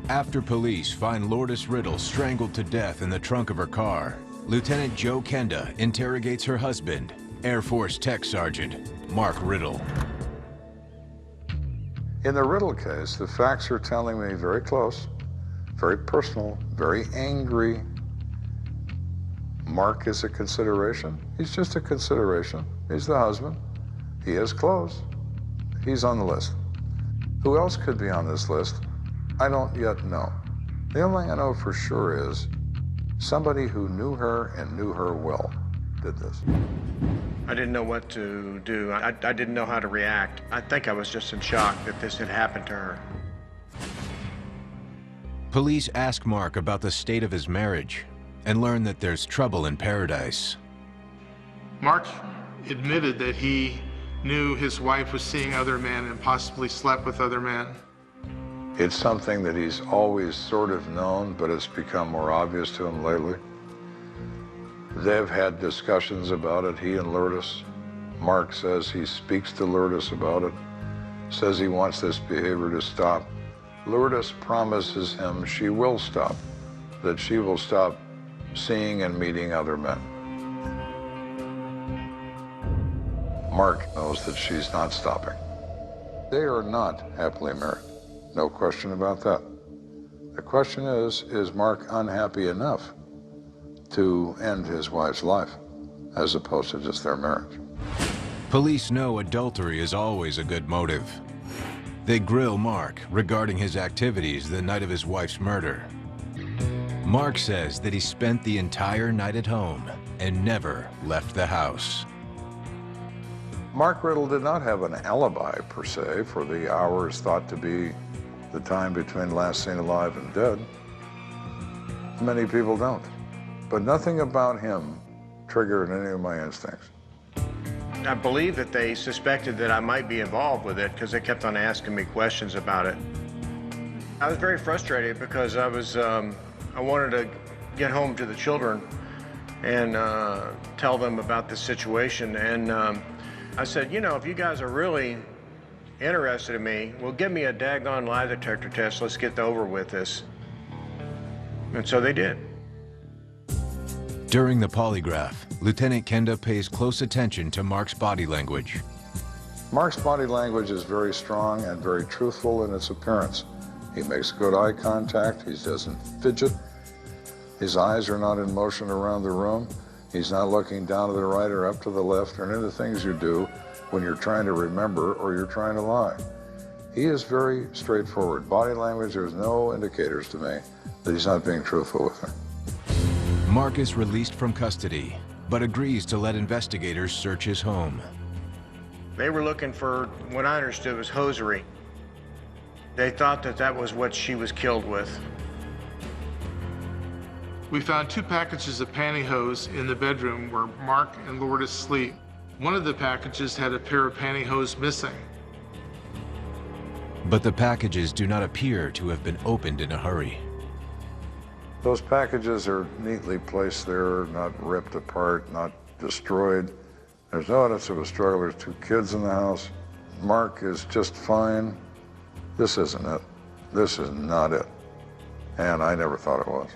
After police find Lourdes Riddle strangled to death in the trunk of her car, Lieutenant Joe Kenda interrogates her husband, Air Force Tech Sergeant Mark Riddle. In the Riddle case, the facts are telling me very close, very personal, very angry. Mark is a consideration. He's just a consideration. He's the husband. He is close. He's on the list. Who else could be on this list? I don't yet know. The only thing I know for sure is somebody who knew her and knew her well did this. I didn't know what to do. I didn't know how to react. I think I was just in shock that this had happened to her. Police ask Mark about the state of his marriage and learn that there's trouble in paradise. Mark admitted that he knew his wife was seeing other men and possibly slept with other men. It's something that he's always sort of known, but it's become more obvious to him lately. They've had discussions about it, he and Lourdes. Mark says he speaks to Lourdes about it, says he wants this behavior to stop. Lourdes promises him she will stop, that she will stop seeing and meeting other men. Mark knows that she's not stopping. They are not happily married. No question about that. The question is Mark unhappy enough to end his wife's life, as opposed to just their marriage? Police know adultery is always a good motive. They grill Mark regarding his activities the night of his wife's murder. Mark says that he spent the entire night at home and never left the house. Mark Riddle did not have an alibi, per se, for the hours thought to be the time between last seen alive and dead. Many people don't. But nothing about him triggered any of my instincts. I believe that they suspected that I might be involved with it because they kept on asking me questions about it. I was very frustrated because I wanted to get home to the children and tell them about the situation. And I said, you know, if you guys are really interested in me, well, give me a daggone lie detector test. Let's get over with this. And so they did. During the polygraph, Lieutenant Kenda pays close attention to Mark's body language. Mark's body language is very strong and very truthful in its appearance. He makes good eye contact. He doesn't fidget. His eyes are not in motion around the room. He's not looking down to the right or up to the left or any of the things you do when you're trying to remember or you're trying to lie. He is very straightforward. Body language, there's no indicators to me that he's not being truthful with her. Mark is released from custody, but agrees to let investigators search his home. They were looking for what I understood was hosiery. They thought that that was what she was killed with. We found 2 packages of pantyhose in the bedroom where Mark and Lourdes sleep. One of the packages had a pair of pantyhose missing. But the packages do not appear to have been opened in a hurry. Those packages are neatly placed there, not ripped apart, not destroyed. There's no evidence of a struggle. There's 2 kids in the house. Mark is just fine. This isn't it. This is not it. And I never thought it was.